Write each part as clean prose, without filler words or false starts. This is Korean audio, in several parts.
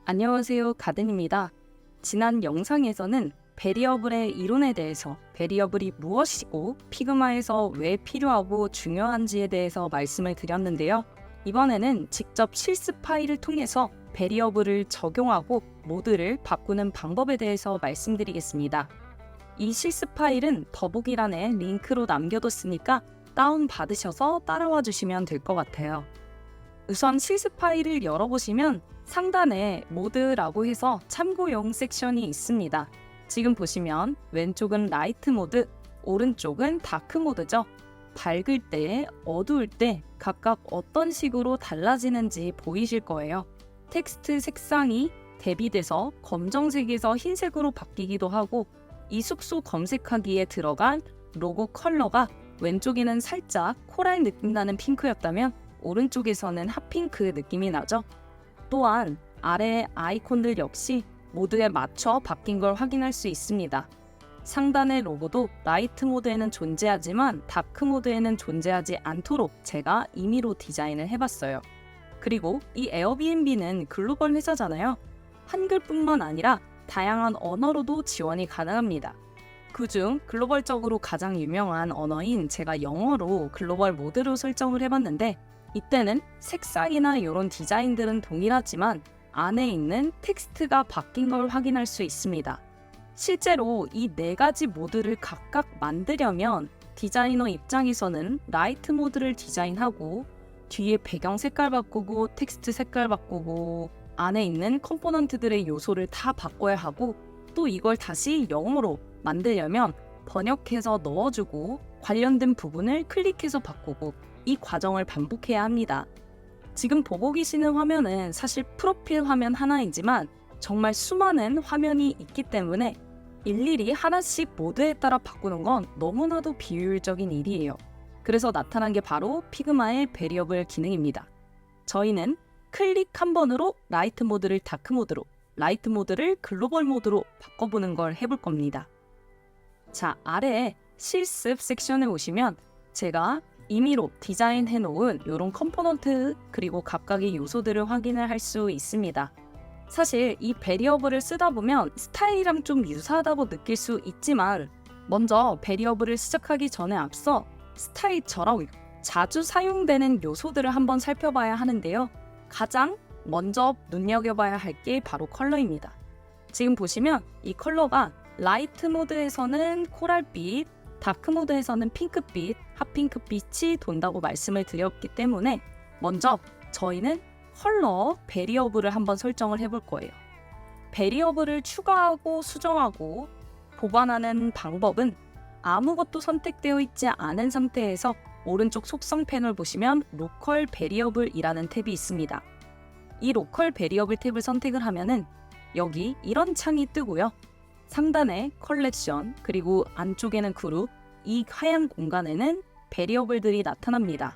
안녕하세요, 가든입니다. 지난 영상에서는 베리어블의 이론에 대해서, 베리어블이 무엇이고 피그마에서 왜 필요하고 중요한지에 대해서 말씀을 드렸는데요. 이번에는 직접 실습 파일을 통해서 베리어블을 적용하고 모드를 바꾸는 방법에 대해서 말씀드리겠습니다. 이 실습 파일은 더보기란에 링크로 남겨뒀으니까 다운받으셔서 따라와 주시면 될 것 같아요. 우선 실습 파일을 열어보시면 상단에 모드라고 해서 참고용 섹션이 있습니다. 지금 보시면 왼쪽은 라이트 모드, 오른쪽은 다크 모드죠. 밝을 때, 어두울 때 각각 어떤 식으로 달라지는지 보이실 거예요. 텍스트 색상이 대비돼서 검정색에서 흰색으로 바뀌기도 하고, 이 숙소 검색하기에 들어간 로고 컬러가 왼쪽에는 살짝 코랄 느낌 나는 핑크였다면 오른쪽에서는 핫핑크 느낌이 나죠. 또한 아래 아이콘들 역시 모드에 맞춰 바뀐 걸 확인할 수 있습니다. 상단의 로고도 라이트 모드에는 존재하지만 다크 모드에는 존재하지 않도록 제가 임의로 디자인을 해봤어요. 그리고 이 에어비앤비는 글로벌 회사잖아요. 한글뿐만 아니라 다양한 언어로도 지원이 가능합니다. 그중 글로벌적으로 가장 유명한 언어인 제가 영어로 글로벌 모드로 설정을 해봤는데, 이때는 색상이나 이런 디자인들은 동일하지만 안에 있는 텍스트가 바뀐 걸 확인할 수 있습니다. 실제로 이 네 가지 모드를 각각 만들려면 디자이너 입장에서는 라이트 모드를 디자인하고 뒤에 배경 색깔 바꾸고 텍스트 색깔 바꾸고 안에 있는 컴포넌트들의 요소를 다 바꿔야 하고, 또 이걸 다시 영어로 만들려면 번역해서 넣어주고 관련된 부분을 클릭해서 바꾸고, 이 과정을 반복해야 합니다. 지금 보고 계시는 화면은 사실 프로필 화면 하나이지만 정말 수많은 화면이 있기 때문에 일일이 하나씩 모드에 따라 바꾸는 건 너무나도 비효율적인 일이에요. 그래서 나타난 게 바로 피그마의 베리어블 기능입니다. 저희는 클릭 한 번으로 라이트 모드를 다크 모드로, 라이트 모드를 글로벌 모드로 바꿔보는 걸 해볼 겁니다. 자, 아래에 실습 섹션에 오시면 제가 임의로 디자인해 놓은 이런 컴포넌트 그리고 각각의 요소들을 확인을 할 수 있습니다. 사실 이 베리어블을 쓰다 보면 스타일이랑 좀 유사하다고 느낄 수 있지만, 먼저 베리어블을 시작하기 전에 앞서 스타일처럼 자주 사용되는 요소들을 한번 살펴봐야 하는데요. 가장 먼저 눈여겨봐야 할 게 바로 컬러입니다. 지금 보시면 이 컬러가 라이트 모드에서는 코랄빛, 다크 모드에서는 핑크빛, 핫핑크빛이 돈다고 말씀을 드렸기 때문에 먼저 저희는 컬러 베리어블을 한번 설정을 해볼 거예요. 베리어블을 추가하고 수정하고 보관하는 방법은 아무것도 선택되어 있지 않은 상태에서 오른쪽 속성 패널 보시면 로컬 베리어블이라는 탭이 있습니다. 이 로컬 베리어블 탭을 선택을 하면은 여기 이런 창이 뜨고요. 상단에 컬렉션, 그리고 안쪽에는 그룹, 이 하얀 공간에는 베리어블들이 나타납니다.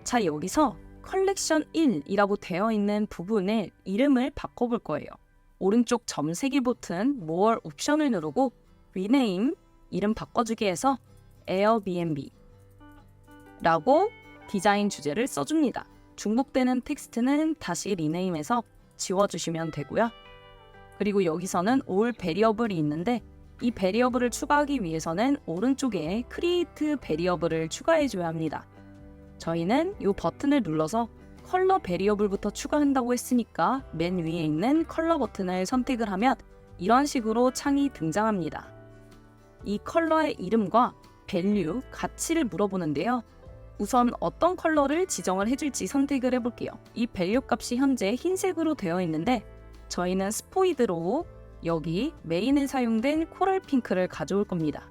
자, 여기서 컬렉션 1이라고 되어 있는 부분의 이름을 바꿔볼 거예요. 오른쪽 점세기 버튼 More 옵션을 누르고 Rename, 이름 바꿔주기 해서 에어비앤비 라고 디자인 주제를 써줍니다. 중복되는 텍스트는 다시 리네임해서 지워주시면 되고요. 그리고 여기서는 all 베리어블이 있는데, 이 베리어블을 추가하기 위해서는 오른쪽에 create 베리어블을 추가해줘야 합니다. 저희는 이 버튼을 눌러서 컬러 베리어블부터 추가한다고 했으니까 맨 위에 있는 컬러 버튼을 선택을 하면 이런 식으로 창이 등장합니다. 이 컬러의 이름과 value, 가치를 물어보는데요. 우선 어떤 컬러를 지정을 해줄지 선택을 해볼게요. 이 value 값이 현재 흰색으로 되어 있는데, 저희는 스포이드로 여기 메인에 사용된 코랄 핑크를 가져올 겁니다.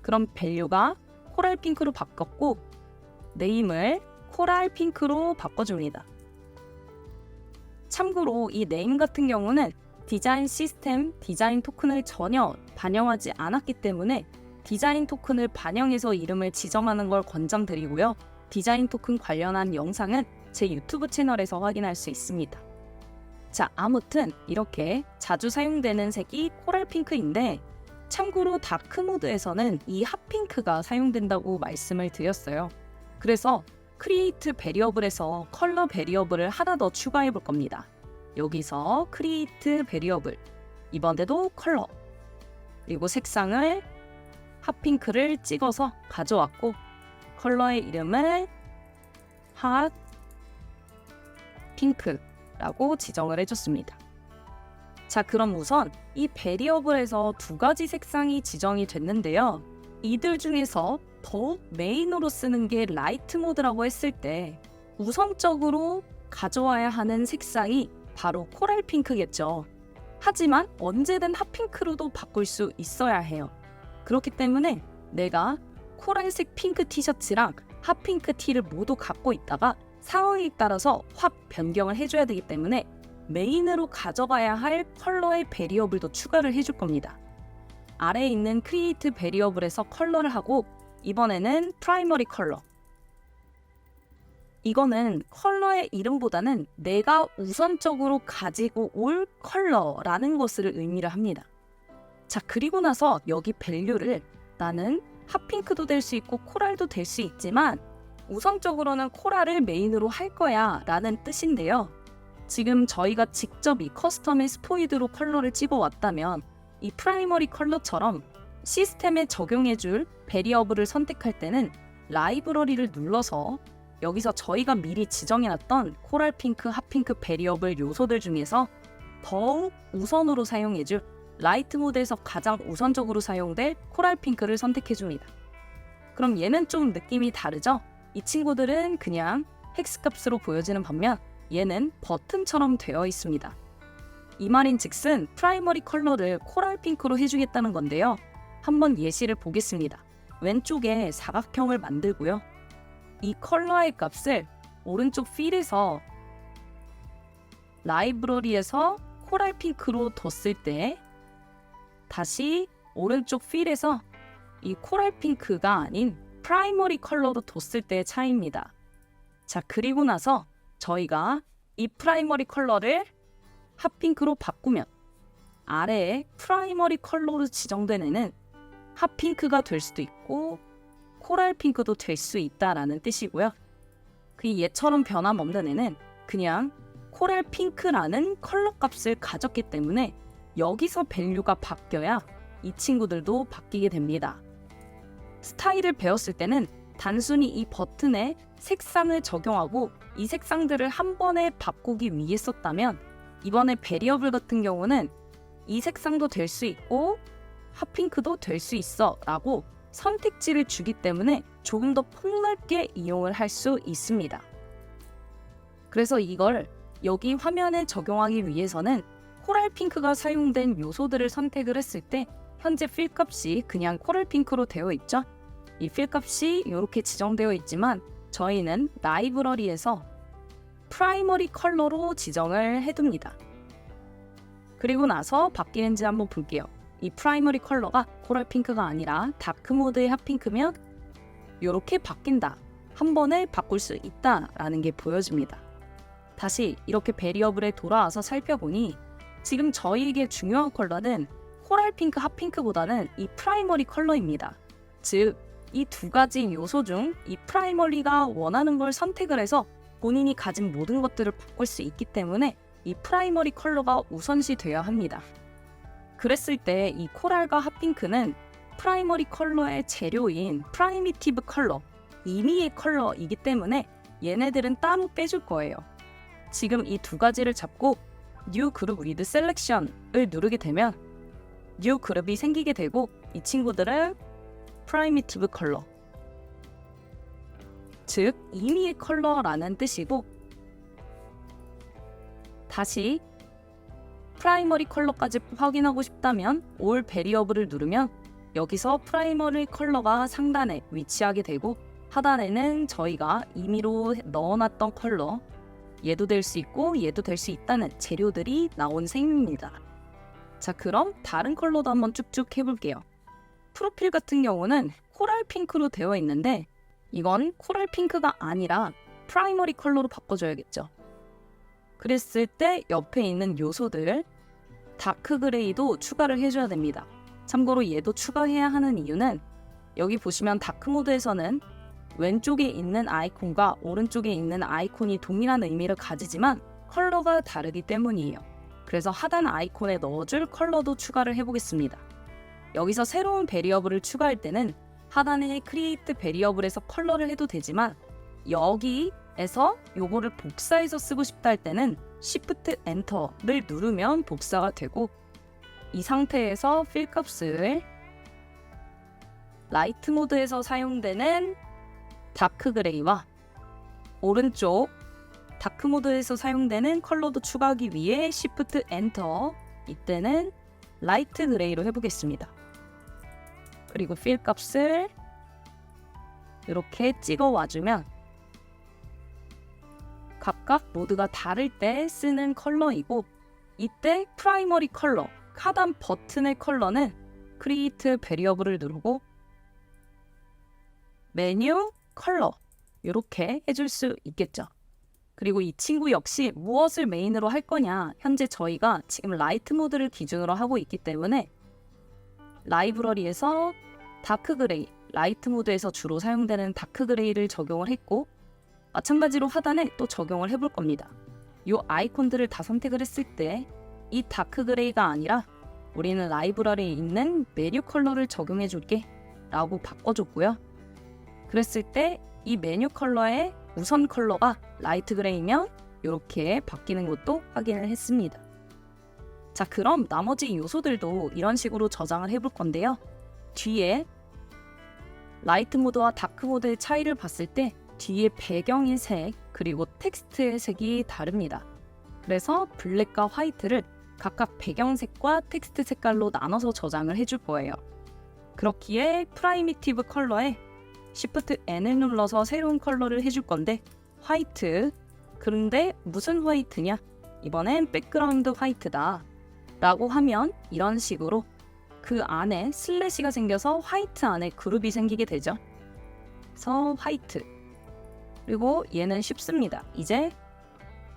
그럼 value가 코랄 핑크로 바꿨고 네임을 코랄 핑크로 바꿔줍니다. 참고로 이 네임 같은 경우는 디자인 시스템, 디자인 토큰을 전혀 반영하지 않았기 때문에 디자인 토큰을 반영해서 이름을 지정하는 걸 권장드리고요. 디자인 토큰 관련한 영상은 제 유튜브 채널에서 확인할 수 있습니다. 자, 아무튼 이렇게 자주 사용되는 색이 코랄 핑크인데, 참고로 다크 모드에서는 이 핫핑크가 사용된다고 말씀을 드렸어요. 그래서 크리에이트 베리어블에서 컬러 베리어블을 하나 더 추가해 볼 겁니다. 여기서 create variable, 이번에도 컬러, 그리고 색상을 핫핑크를 찍어서 가져왔고 컬러의 이름을 핫핑크라고 지정을 해줬습니다. 자, 그럼 우선 이 베리어블에서 두 가지 색상이 지정이 됐는데요. 이들 중에서 더욱 메인으로 쓰는 게 라이트 모드라고 했을 때 우선적으로 가져와야 하는 색상이 바로 코랄 핑크겠죠. 하지만 언제든 핫핑크로도 바꿀 수 있어야 해요. 그렇기 때문에 내가 코랄색 핑크 티셔츠랑 핫핑크 티를 모두 갖고 있다가 상황에 따라서 확 변경을 해줘야 되기 때문에 메인으로 가져가야 할 컬러의 베리어블도 추가를 해줄 겁니다. 아래에 있는 크리에이트 베리어블에서 컬러를 하고 이번에는 프라이머리 컬러. 이거는 컬러의 이름보다는 내가 우선적으로 가지고 올 컬러라는 것을 의미를 합니다. 자, 그리고 나서 여기 밸류를 나는 핫핑크도 될 수 있고 코랄도 될 수 있지만 우선적으로는 코랄을 메인으로 할 거야 라는 뜻인데요. 지금 저희가 직접 이 커스텀의 스포이드로 컬러를 찍어왔다면 이 프라이머리 컬러처럼 시스템에 적용해줄 베리어블을 선택할 때는 라이브러리를 눌러서 여기서 저희가 미리 지정해놨던 코랄 핑크, 핫핑크 베리어블 요소들 중에서 더욱 우선으로 사용해줄 라이트 모드에서 가장 우선적으로 사용될 코랄 핑크를 선택해줍니다. 그럼 얘는 좀 느낌이 다르죠? 이 친구들은 그냥 헥스 값으로 보여지는 반면 얘는 버튼처럼 되어 있습니다. 이 말인 즉슨 프라이머리 컬러를 코랄 핑크로 해주겠다는 건데요. 한번 예시를 보겠습니다. 왼쪽에 사각형을 만들고요. 이 컬러의 값을 오른쪽 필에서 라이브러리에서 코랄 핑크로 뒀을 때 다시 오른쪽 필에서 이 코랄 핑크가 아닌 프라이머리 컬러로 뒀을 때의 차이입니다. 자, 그리고 나서 저희가 이 프라이머리 컬러를 핫핑크로 바꾸면 아래에 프라이머리 컬러로 지정된 애는 핫핑크가 될 수도 있고 코랄 핑크도 될 수 있다라는 뜻이고요. 그 얘처럼 변함없는 애는 그냥 코랄 핑크라는 컬러 값을 가졌기 때문에 여기서 밸류가 바뀌어야 이 친구들도 바뀌게 됩니다. 스타일을 배웠을 때는 단순히 이 버튼에 색상을 적용하고 이 색상들을 한 번에 바꾸기 위해 썼다면 이번에 베리어블 같은 경우는 이 색상도 될 수 있고 핫핑크도 될 수 있어 라고 선택지를 주기 때문에 조금 더 폭넓게 이용을 할 수 있습니다. 그래서 이걸 여기 화면에 적용하기 위해서는 코랄 핑크가 사용된 요소들을 선택을 했을 때 현재 필 값이 그냥 코랄 핑크로 되어 있죠. 이 필 값이 이렇게 지정되어 있지만 저희는 라이브러리에서 프라이머리 컬러로 지정을 해둡니다. 그리고 나서 바뀌는지 한번 볼게요. 이 프라이머리 컬러가 코랄 핑크가 아니라 다크 모드의 핫핑크면 이렇게 바뀐다. 한 번에 바꿀 수 있다라는 게 보여집니다. 다시 이렇게 베리어블에 돌아와서 살펴보니 지금 저희에게 중요한 컬러는 코랄 핑크, 핫핑크보다는 이 프라이머리 컬러입니다. 즉, 이 두 가지 요소 중 이 프라이머리가 원하는 걸 선택을 해서 본인이 가진 모든 것들을 바꿀 수 있기 때문에 이 프라이머리 컬러가 우선시 되어야 합니다. 그랬을 때 이 코랄과 핫핑크는 프라이머리 컬러의 재료인 프라이미티브 컬러, 임의의 컬러이기 때문에 얘네들은 따로 빼줄 거예요. 지금 이 두 가지를 잡고 New Group with Selection을 누르게 되면 New 그룹이 생기게 되고 이 친구들은 프라이미티브 컬러, 즉 임의의 컬러라는 뜻이고 다시 프라이머리 컬러까지 확인하고 싶다면 All Variable을 누르면 여기서 프라이머리 컬러가 상단에 위치하게 되고 하단에는 저희가 임의로 넣어놨던 컬러, 얘도 될 수 있고 얘도 될 수 있다는 재료들이 나온 셈입니다. 자, 그럼 다른 컬러도 한번 쭉쭉 해볼게요. 프로필 같은 경우는 코랄 핑크로 되어 있는데 이건 코랄 핑크가 아니라 프라이머리 컬러로 바꿔줘야겠죠. 그랬을 때 옆에 있는 요소들 다크 그레이도 추가를 해줘야 됩니다. 참고로 얘도 추가해야 하는 이유는 여기 보시면 다크 모드에서는 왼쪽에 있는 아이콘과 오른쪽에 있는 아이콘이 동일한 의미를 가지지만 컬러가 다르기 때문이에요. 그래서 하단 아이콘에 넣어줄 컬러도 추가를 해보겠습니다. 여기서 새로운 베리어블을 추가할 때는 하단에 크리에이트 베리어블에서 컬러를 해도 되지만 여기에서 요거를 복사해서 쓰고 싶다 할 때는 Shift 엔터를 누르면 복사가 되고, 이 상태에서 필 값을 라이트 모드에서 사용되는 다크 그레이와 오른쪽 다크 모드에서 사용되는 컬러도 추가하기 위해 Shift 엔터, 이때는 라이트 그레이로 해보겠습니다. 그리고 필 값을 이렇게 찍어 와주면 각각 모드가 다를 때 쓰는 컬러이고, 이때 프라이머리 컬러, 하단 버튼의 컬러는 크리에이트 베리어블을 누르고 메뉴 컬러 이렇게 해줄 수 있겠죠. 그리고 이 친구 역시 무엇을 메인으로 할 거냐, 현재 저희가 지금 라이트 모드를 기준으로 하고 있기 때문에 라이브러리에서 다크 그레이, 라이트 모드에서 주로 사용되는 다크 그레이를 적용을 했고, 마찬가지로 하단에 또 적용을 해볼 겁니다. 이 아이콘들을 다 선택을 했을 때 이 다크 그레이가 아니라 우리는 라이브러리에 있는 메뉴 컬러를 적용해 줄게 라고 바꿔줬고요. 그랬을 때 이 메뉴 컬러의 우선 컬러가 라이트 그레이면 이렇게 바뀌는 것도 확인을 했습니다. 자, 그럼 나머지 요소들도 이런 식으로 저장을 해볼 건데요. 뒤에 라이트 모드와 다크 모드의 차이를 봤을 때 뒤에 배경의 색 그리고 텍스트의 색이 다릅니다. 그래서 블랙과 화이트를 각각 배경색과 텍스트 색깔로 나눠서 저장을 해줄 거예요. 그렇기에 프라이미티브 컬러에 Shift N을 눌러서 새로운 컬러를 해줄 건데 화이트, 그런데 무슨 화이트냐? 이번엔 백그라운드 화이트다 라고 하면 이런 식으로 그 안에 슬래시가 생겨서 화이트 안에 그룹이 생기게 되죠. 그래서 화이트, 그리고 얘는 쉽습니다. 이제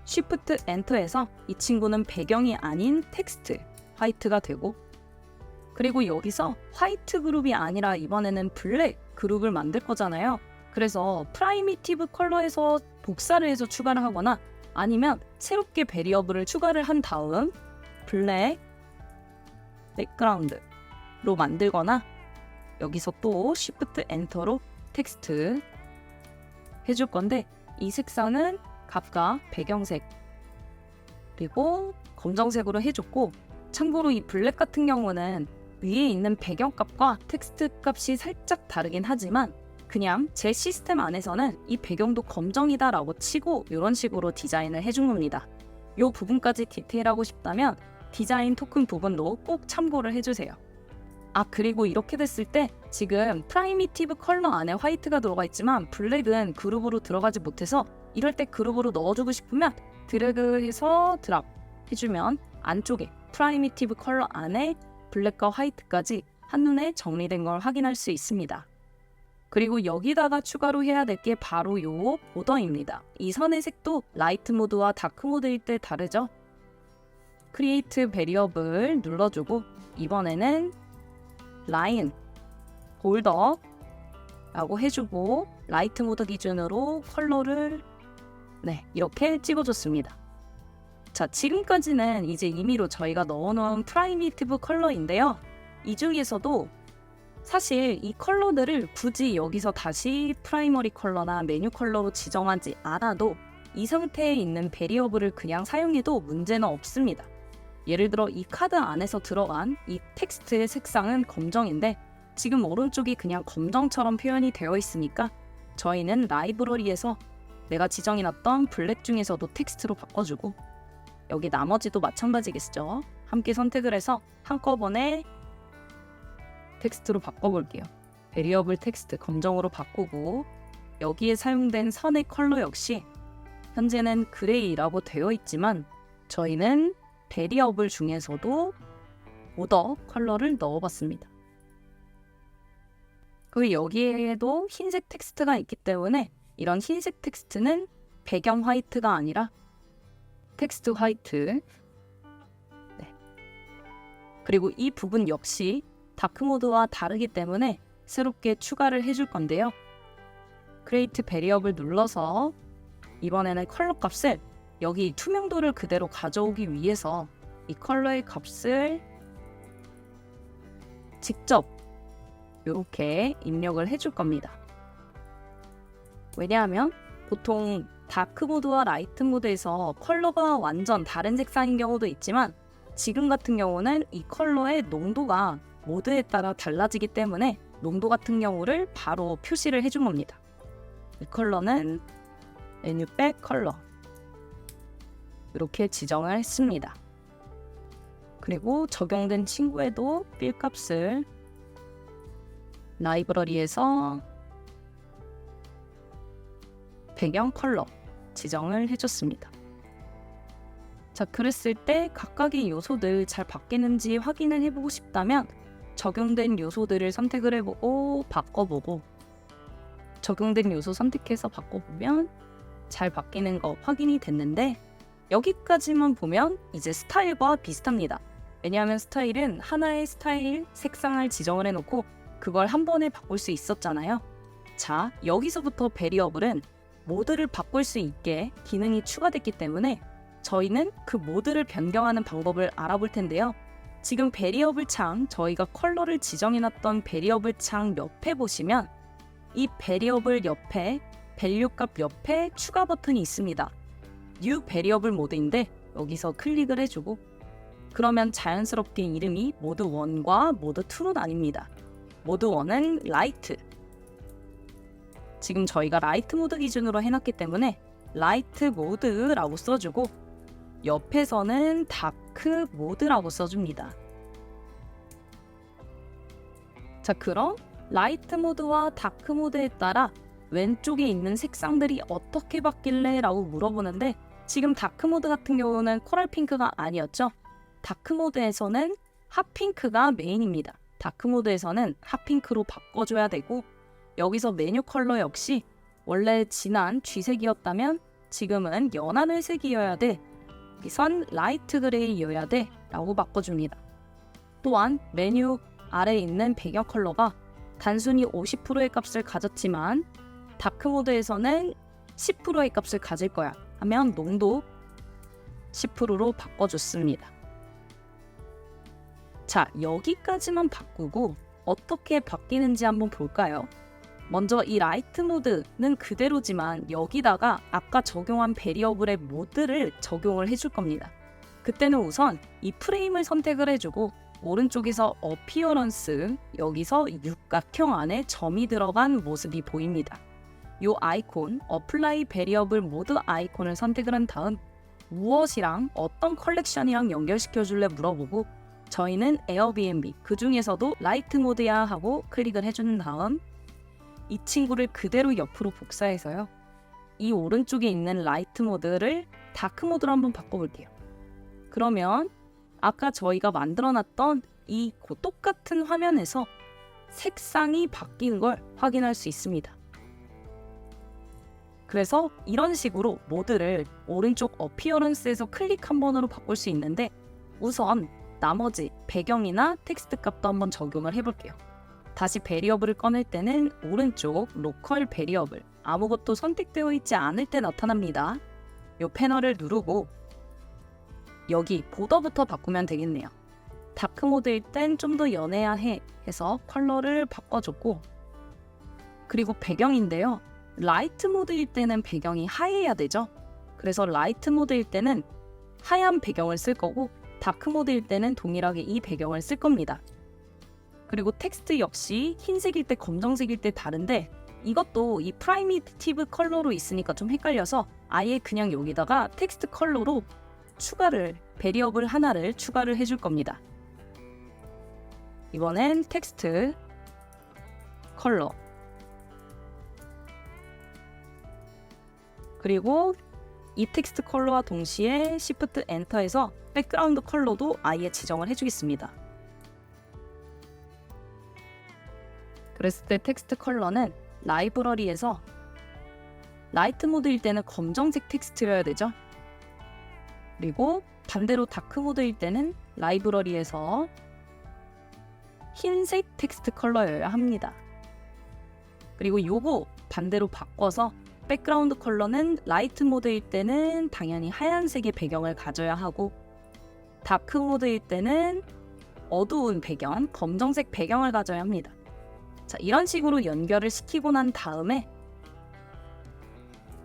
Shift 엔터에서 이 친구는 배경이 아닌 텍스트 화이트가 되고, 그리고 여기서 화이트 그룹이 아니라 이번에는 블랙 그룹을 만들 거잖아요. 그래서 프라이미티브 컬러에서 복사를 해서 추가를 하거나 아니면 새롭게 베리어블을 추가를 한 다음 블랙 백그라운드로 만들거나, 여기서 또 Shift 엔터로 텍스트 해줄 건데 이 색상은 각각 배경색 그리고 검정색으로 해줬고, 참고로 이 블랙 같은 경우는 위에 있는 배경값과 텍스트 값이 살짝 다르긴 하지만 그냥 제 시스템 안에서는 이 배경도 검정이다 라고 치고 이런 식으로 디자인을 해준 겁니다. 이 부분까지 디테일하고 싶다면 디자인 토큰 부분도 꼭 참고를 해주세요. 아, 그리고 이렇게 됐을 때 지금 프라이미티브 컬러 안에 화이트가 들어가 있지만 블랙은 그룹으로 들어가지 못해서 이럴 때 그룹으로 넣어주고 싶으면 드래그해서 드랍 해주면 안쪽에 프라이미티브 컬러 안에 블랙과 화이트까지 한눈에 정리된 걸 확인할 수 있습니다. 그리고 여기다가 추가로 해야 될 게 바로 요 보더입니다. 이 선의 색도 라이트 모드와 다크 모드일 때 다르죠? 크리에이트 베리어블 눌러주고 이번에는 라인 볼더 라고 해주고 라이트 모드 기준으로 컬러를 이렇게 찍어줬습니다. 자, 지금까지는 이제 임의로 저희가 넣어놓은 프라이미티브 컬러인데요. 이 중에서도 사실 이 컬러들을 굳이 여기서 다시 프라이머리 컬러나 메뉴 컬러로 지정하지 않아도 이 상태에 있는 베리어블을 그냥 사용해도 문제는 없습니다. 예를 들어 이 카드 안에서 들어간 이 텍스트의 색상은 검정인데 지금 오른쪽이 그냥 검정처럼 표현이 되어 있으니까 저희는 라이브러리에서 내가 지정해놨던 블랙 중에서도 텍스트로 바꿔주고, 여기 나머지도 마찬가지겠죠. 함께 선택을 해서 한꺼번에 텍스트로 바꿔볼게요. 베리어블 텍스트 검정으로 바꾸고, 여기에 사용된 선의 컬러 역시 현재는 그레이라고 되어 있지만 저희는 베리어블 중에서도 보더 컬러를 넣어봤습니다. 그리고 여기에도 흰색 텍스트가 있기 때문에 이런 흰색 텍스트는 배경 화이트가 아니라 텍스트 화이트. 그리고 이 부분 역시 다크 모드와 다르기 때문에 새롭게 추가를 해줄 건데요. 크리에이트 베리어블 눌러서 이번에는 컬러 값을 여기 투명도를 그대로 가져오기 위해서 이 컬러의 값을 직접 이렇게 입력을 해줄 겁니다. 왜냐하면 보통 다크 모드와 라이트 모드에서 컬러가 완전 다른 색상인 경우도 있지만 지금 같은 경우는 이 컬러의 농도가 모드에 따라 달라지기 때문에 농도 같은 경우를 바로 표시를 해준 겁니다. 이 컬러는 메뉴백 컬러 이렇게 지정을 했습니다. 그리고 적용된 친구에도 필 값을 라이브러리에서 배경 컬러 지정을 해줬습니다. 자, 그랬을 때 각각의 요소들 잘 바뀌는지 확인을 해보고 싶다면 적용된 요소들을 선택을 해보고 바꿔보고 적용된 요소 선택해서 바꿔보면 잘 바뀌는 거 확인이 됐는데 여기까지만 보면 이제 스타일과 비슷합니다. 왜냐하면 스타일은 하나의 스타일 색상을 지정을 해놓고 그걸 한 번에 바꿀 수 있었잖아요. 자, 여기서부터 베리어블은 모드를 바꿀 수 있게 기능이 추가됐기 때문에 저희는 그 모드를 변경하는 방법을 알아볼 텐데요. 지금 베리어블 창, 저희가 컬러를 지정해놨던 베리어블 창 옆에 보시면 이 베리어블 옆에 밸류 값 옆에 추가 버튼이 있습니다. New 베리어블 모드인데 여기서 클릭을 해주고 그러면 자연스럽게 이름이 모드 1과 모드 2로 나뉩니다. 모드 1은 라이트. 지금 저희가 라이트 모드 기준으로 해놨기 때문에 라이트 모드라고 써주고 옆에서는 다크 모드라고 써줍니다. 자, 그럼 라이트 모드와 다크 모드에 따라 왼쪽에 있는 색상들이 어떻게 바뀔래? 라고 물어보는데 지금 다크 모드 같은 경우는 코랄 핑크가 아니었죠. 다크 모드에서는 핫핑크가 메인입니다. 다크 모드에서는 핫핑크로 바꿔줘야 되고 여기서 메뉴 컬러 역시 원래 진한 쥐색이었다면 지금은 연한 회색이어야 돼. 여기선 라이트 그레이여야 돼 라고 바꿔줍니다. 또한 메뉴 아래에 있는 배경 컬러가 단순히 50%의 값을 가졌지만 다크 모드에서는 10%의 값을 가질 거야 하면 농도 10%로 바꿔줬습니다. 자, 여기까지만 바꾸고 어떻게 바뀌는지 한번 볼까요? 먼저 이 라이트 모드는 그대로지만 여기다가 아까 적용한 베리어블의 모드를 적용을 해줄 겁니다. 그때는 우선 이 프레임을 선택을 해주고 오른쪽에서 어피어런스, 여기서 육각형 안에 점이 들어간 모습이 보입니다. 이 아이콘, 어플라이 베리어블 모드 아이콘을 선택을 한 다음 무엇이랑 어떤 컬렉션이랑 연결시켜줄래 물어보고 저희는 에어비앤비, 그 중에서도 라이트 모드야 하고 클릭을 해준 다음 이 친구를 그대로 옆으로 복사해서요. 이 오른쪽에 있는 라이트 모드를 다크 모드로 한번 바꿔볼게요. 그러면 아까 저희가 만들어놨던 이 똑같은 화면에서 색상이 바뀌는 걸 확인할 수 있습니다. 그래서 이런 식으로 모드를 오른쪽 어피어런스에서 클릭 한 번으로 바꿀 수 있는데 우선 나머지 배경이나 텍스트 값도 한번 적용을 해볼게요. 다시 베리어블을 꺼낼 때는 오른쪽 로컬 베리어블, 아무것도 선택되어 있지 않을 때 나타납니다. 이 패널을 누르고 여기 보더부터 바꾸면 되겠네요. 다크 모드일 땐 좀 더 연해야 해 해서 컬러를 바꿔줬고 그리고 배경인데요. 라이트 모드일 때는 배경이 하얘야 되죠. 그래서 라이트 모드일 때는 하얀 배경을 쓸 거고 다크 모드일 때는 동일하게 이 배경을 쓸 겁니다. 그리고 텍스트 역시 흰색일 때 검정색일 때 다른데 이것도 이 프라이미티브 컬러로 있으니까 좀 헷갈려서 아예 그냥 여기다가 텍스트 컬러로 베리어블 하나를 추가를 해줄 겁니다. 이번엔 텍스트 컬러 그리고 이 텍스트 컬러와 동시에 Shift 엔터해서 백그라운드 컬러도 아예 지정을 해주겠습니다. 그랬을 때 텍스트 컬러는 라이브러리에서 라이트 모드일 때는 검정색 텍스트여야 되죠. 그리고 반대로 다크 모드일 때는 라이브러리에서 흰색 텍스트 컬러여야 합니다. 그리고 요거 반대로 바꿔서 백그라운드 컬러는 라이트 모드일 때는 당연히 하얀색의 배경을 가져야 하고, 다크 모드일 때는 어두운 배경, 검정색 배경을 가져야 합니다. 자, 이런 식으로 연결을 시키고 난 다음에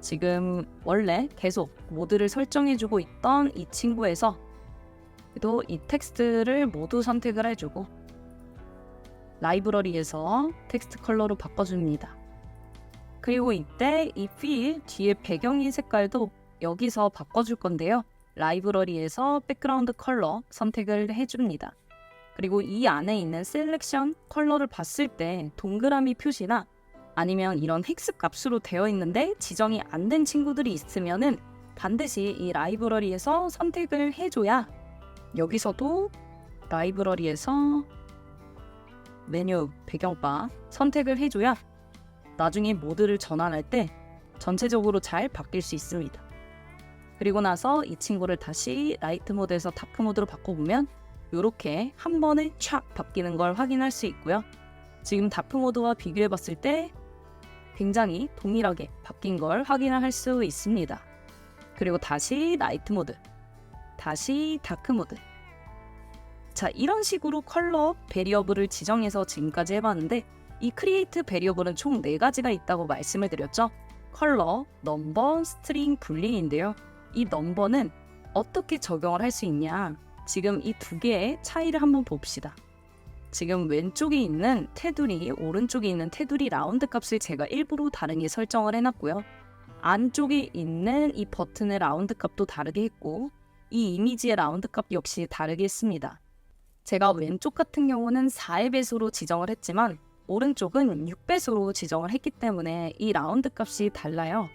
지금 원래 계속 모드를 설정해주고 있던 이 친구에서 또 이 텍스트를 모두 선택을 해주고 라이브러리에서 텍스트 컬러로 바꿔줍니다. 그리고 이때 이 필 뒤에 배경의 색깔도 여기서 바꿔줄 건데요. 라이브러리에서 백그라운드 컬러 선택을 해줍니다. 그리고 이 안에 있는 셀렉션 컬러를 봤을 때 동그라미 표시나 아니면 이런 헥스 값으로 되어 있는데 지정이 안 된 친구들이 있으면은 반드시 이 라이브러리에서 선택을 해줘야, 여기서도 라이브러리에서 메뉴 배경바 선택을 해줘야 나중에 모드를 전환할 때 전체적으로 잘 바뀔 수 있습니다. 그리고 나서 이 친구를 다시 라이트 모드에서 다크 모드로 바꿔보면 이렇게 한 번에 촥 바뀌는 걸 확인할 수 있고요. 지금 다크 모드와 비교해 봤을 때 굉장히 동일하게 바뀐 걸 확인할 수 있습니다. 그리고 다시 라이트 모드, 다시 다크 모드. 자, 이런 식으로 컬러 베리어블을 지정해서 지금까지 해봤는데, 이 크리에이트 베리어블은 총 4가지가 있다고 말씀을 드렸죠. 컬러, 넘버, 스트링, 불링인데요. 이 넘버는 어떻게 적용을 할 수 있냐, 지금 이 두 개의 차이를 한번 봅시다. 지금 왼쪽에 있는 테두리, 오른쪽에 있는 테두리 라운드 값을 제가 일부러 다르게 설정을 해놨고요. 안쪽에 있는 이 버튼의 라운드 값도 다르게 했고, 이 이미지의 라운드 값 역시 다르게 했습니다. 제가 왼쪽 같은 경우는 4의 배수로 지정을 했지만 오른쪽은 6배수로 지정을 했기 때문에 이 라운드 값이 달라요.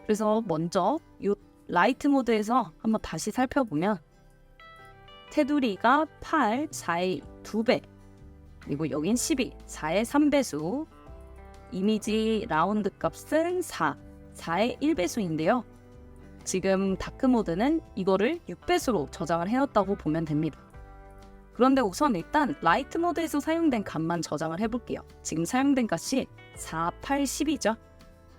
그래서 먼저 이 라이트 모드에서 한번 다시 살펴보면 테두리가 8, 4의 2배, 그리고 여긴 12, 4의 3배수, 이미지 라운드 값은 4, 4의 1배수인데요. 지금 다크 모드는 이거를 6배수로 저장을 해놨다고 보면 됩니다. 그런데 우선 일단 라이트 모드에서 사용된 값만 저장을 해볼게요. 지금 사용된 값이 4, 8, 10이죠.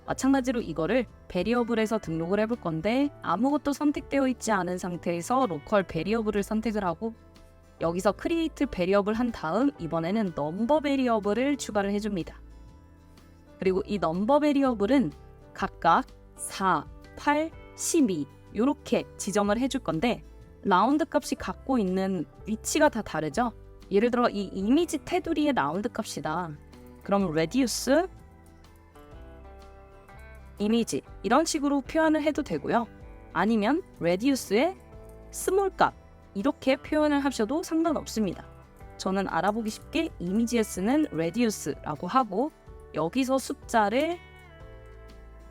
마찬가지로 이거를 베리어블에서 등록을 해볼 건데 아무것도 선택되어 있지 않은 상태에서 로컬 베리어블을 선택을 하고 여기서 크리에이트 베리어블 한 다음 이번에는 넘버 베리어블을 추가를 해줍니다. 그리고 이 넘버 베리어블은 각각 4, 8, 12 이렇게 지정을 해줄 건데 라운드 값이 갖고 있는 위치가 다 다르죠. 예를 들어 이 이미지 테두리의 라운드 값이다. 그럼 레디우스 이미지 이런 식으로 표현을 해도 되고요. 아니면 레디우스의 스몰 값 이렇게 표현을 하셔도 상관없습니다. 저는 알아보기 쉽게 이미지에 쓰는 레디우스라고 하고 여기서 숫자를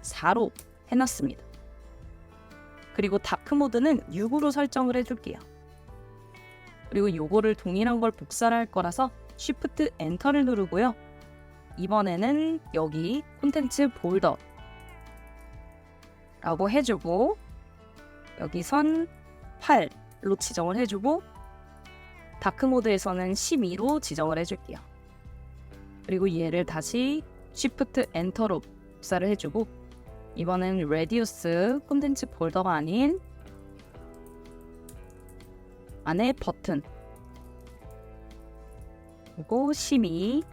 4로 해놨습니다. 그리고 다크 모드는 6으로 설정을 해줄게요. 그리고 요거를 동일한 걸 복사를 할 거라서 Shift 엔터를 누르고요. 이번에는 여기 콘텐츠 볼더 라고 해주고 여기선 8로 지정을 해주고 다크 모드에서는 12로 지정을 해줄게요. 그리고 얘를 다시 Shift 엔터로 복사를 해주고 이번엔 레디우스 콘텐츠 폴더가 아닌 안에 버튼 그리고 12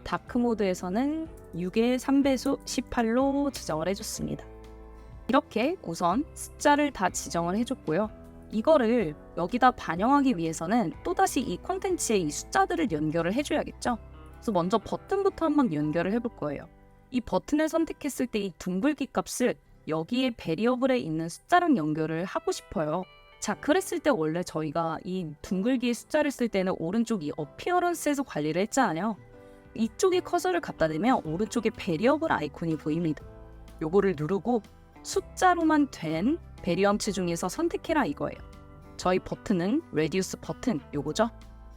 다크 모드에서는 6의 3배수 18로 지정을 해줬습니다. 이렇게 우선 숫자를 다 지정을 해줬고요. 이거를 여기다 반영하기 위해서는 또다시 이 콘텐츠에 이 숫자들을 연결을 해줘야겠죠. 그래서 먼저 버튼부터 한번 연결을 해볼 거예요. 이 버튼을 선택했을 때 이 둥글기 값을 여기에 베리어블에 있는 숫자랑 연결을 하고 싶어요. 자, 그랬을 때 원래 저희가 이 둥글기의 숫자를 쓸 때는 오른쪽 이 어피어런스에서 관리를 했잖아요. 이쪽에 커서를 갖다 대면 오른쪽에 베리어블 아이콘이 보입니다. 요거를 누르고 숫자로만 된 베리엄츠 중에서 선택해라 이거예요. 저희 버튼은 레디우스 버튼 요거죠.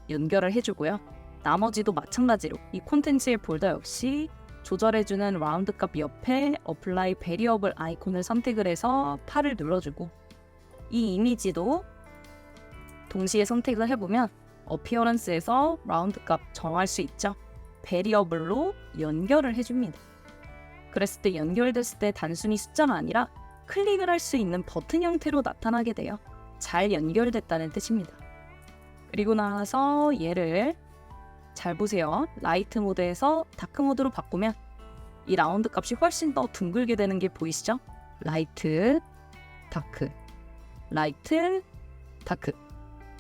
연결을 해주고요. 나머지도 마찬가지로 이 콘텐츠의 볼더 역시 조절해주는 라운드 값 옆에 어플라이 베리어블 아이콘을 선택을 해서 8을 눌러주고 이 이미지도 동시에 선택을 해보면 어피어런스에서 라운드 값 정할 수 있죠. 베리어블로 연결을 해줍니다. 그랬을 때 연결됐을 때 단순히 숫자가 아니라 클릭을 할 수 있는 버튼 형태로 나타나게 돼요. 잘 연결됐다는 뜻입니다. 그리고 나서 얘를 잘 보세요. 라이트 모드에서 다크 모드로 바꾸면 이 라운드 값이 훨씬 더 둥글게 되는 게 보이시죠? 라이트, 다크, 라이트, 다크.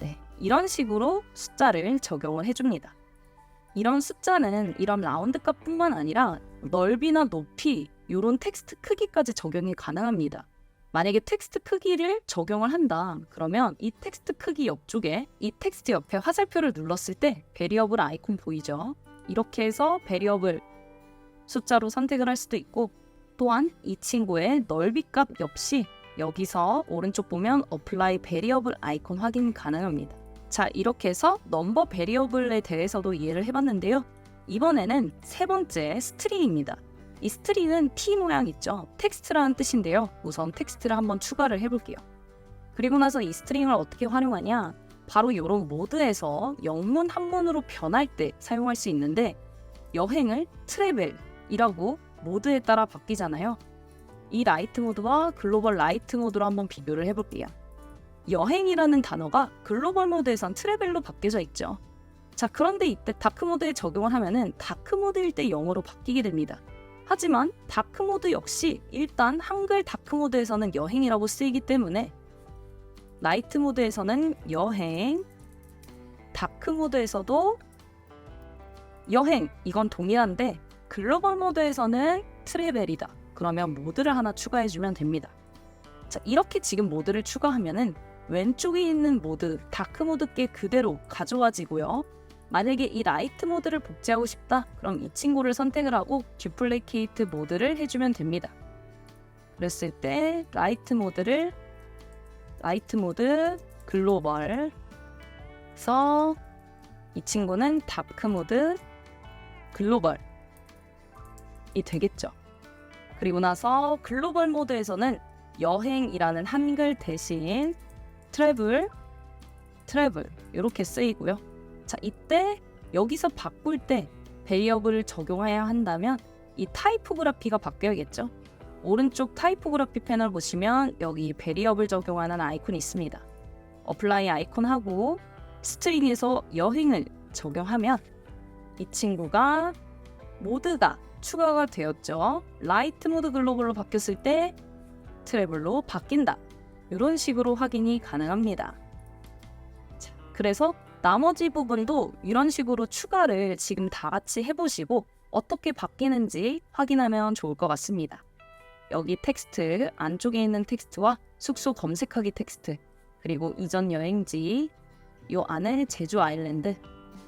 네, 이런 식으로 숫자를 적용을 해줍니다. 이런 숫자는 이런 라운드 값뿐만 아니라 넓이나 높이, 이런 텍스트 크기까지 적용이 가능합니다. 만약에 텍스트 크기를 적용을 한다. 그러면 이 텍스트 크기 옆쪽에 이 텍스트 옆에 화살표를 눌렀을 때 베리어블 아이콘 보이죠? 이렇게 해서 베리어블 숫자로 선택을 할 수도 있고, 또한 이 친구의 넓이 값 역시 여기서 오른쪽 보면 어플라이 베리어블 아이콘 확인 가능합니다. 자, 이렇게 해서 넘버 베리어블에 대해서도 이해를 해봤는데요. 이번에는 세 번째 스트링입니다. 이 스트링은 T 모양 있죠? 텍스트라는 뜻인데요. 우선 텍스트를 한번 추가를 해볼게요. 그리고 나서 이 스트링을 어떻게 활용하냐? 바로 이런 모드에서 영문 한문으로 변할 때 사용할 수 있는데, 여행을 트래벨이라고 모드에 따라 바뀌잖아요. 이 라이트 모드와 글로벌 라이트 모드로 한번 비교를 해볼게요. 여행이라는 단어가 글로벌 모드에선 트래벨로 바뀌어져 있죠. 자, 그런데 이때 다크 모드에 적용을 하면은 다크 모드일 때 영어로 바뀌게 됩니다. 하지만 다크 모드 역시 일단 한글 다크 모드에서는 여행이라고 쓰이기 때문에 라이트 모드에서는 여행, 다크 모드에서도 여행, 이건 동일한데 글로벌 모드에서는 트래벨이다. 그러면 모드를 하나 추가해주면 됩니다. 자, 이렇게 지금 모드를 추가하면은 왼쪽에 있는 모드, 다크 모드께 그대로 가져와지고요. 만약에 이 라이트 모드를 복제하고 싶다, 그럼 이 친구를 선택을 하고 듀플리케이트 모드를 해주면 됩니다. 그랬을 때 라이트 모드 글로벌 그래서 이 친구는 다크 모드 글로벌이 되겠죠. 그리고 나서 글로벌 모드에서는 여행이라는 한글 대신 트래블 이렇게 쓰이고요. 자, 이때 여기서 바꿀 때 베리어블을 적용해야 한다면 이 타이포그라피가 바뀌어야겠죠. 오른쪽 타이포그라피 패널 보시면 여기 베리어블 적용하는 아이콘이 있습니다. 어플라이 아이콘하고 스트링에서 여행을 적용하면 이 친구가 모드가 추가가 되었죠. 라이트 모드 글로벌로 바뀌었을 때 트래블로 바뀐다. 이런 식으로 확인이 가능합니다. 자, 그래서 나머지 부분도 이런 식으로 추가를 지금 다 같이 해보시고 어떻게 바뀌는지 확인하면 좋을 것 같습니다. 여기 텍스트, 안쪽에 있는 텍스트와 숙소 검색하기 텍스트, 그리고 이전 여행지, 요 안에 제주 아일랜드,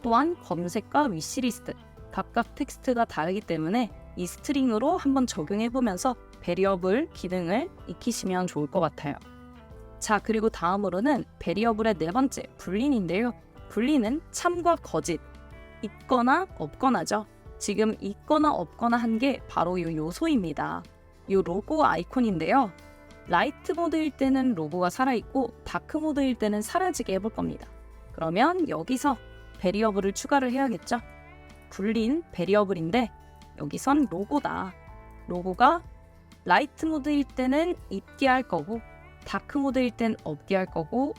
또한 검색과 위시리스트, 각각 텍스트가 다르기 때문에 이 스트링으로 한번 적용해보면서 베리어블 기능을 익히시면 좋을 것 같아요. 자, 그리고 다음으로는 베리어블의 네 번째, 불린인데요. 불린은 참과 거짓, 있거나 없거나죠. 지금 있거나 없거나 한 게 바로 이 요소입니다. 이 로고 아이콘인데요. 라이트 모드일 때는 로고가 살아있고 다크 모드일 때는 사라지게 해볼 겁니다. 그러면 여기서 베리어블을 추가를 해야겠죠. 불린 베리어블인데 여기선 로고다. 로고가 라이트 모드일 때는 있게 할 거고 다크 모드일 땐 없게 할 거고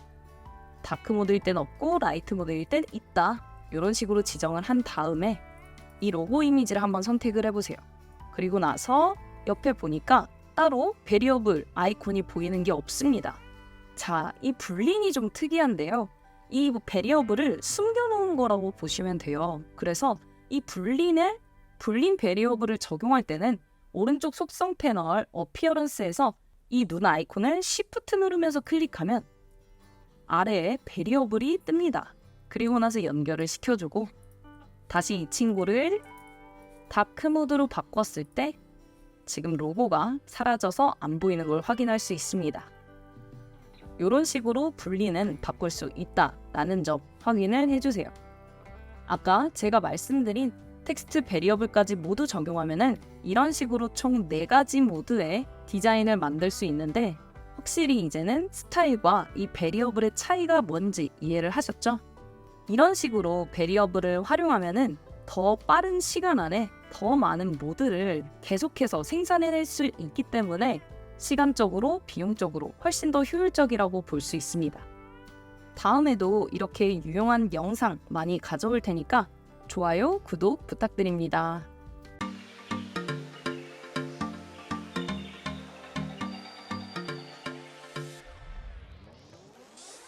다크 모드일 땐 없고 라이트 모드일 땐 있다. 이런 식으로 지정을 한 다음에 이 로고 이미지를 한번 선택을 해보세요. 그리고 나서 옆에 보니까 따로 베리어블 아이콘이 보이는 게 없습니다. 자, 이 불린이 좀 특이한데요. 이 베리어블을 숨겨놓은 거라고 보시면 돼요. 그래서 이 불린 베리어블을 적용할 때는 오른쪽 속성 패널 어피어런스에서 이 눈 아이콘을 Shift 누르면서 클릭하면 아래에 베리어블이 뜹니다. 그리고 나서 연결을 시켜주고 다시 이 친구를 다크 모드로 바꿨을 때 지금 로고가 사라져서 안 보이는 걸 확인할 수 있습니다. 이런 식으로 분리는 바꿀 수 있다라는 점 확인을 해주세요. 아까 제가 말씀드린 텍스트 베리어블까지 모두 적용하면은 이런 식으로 총 4가지 모드의 디자인을 만들 수 있는데 확실히 이제는 스타일과 이 베리어블의 차이가 뭔지 이해를 하셨죠? 이런 식으로 베리어블을 활용하면은 더 빠른 시간 안에 더 많은 모드를 계속해서 생산해낼 수 있기 때문에 시간적으로, 비용적으로 훨씬 더 효율적이라고 볼 수 있습니다. 다음에도 이렇게 유용한 영상 많이 가져올 테니까 좋아요, 구독 부탁드립니다.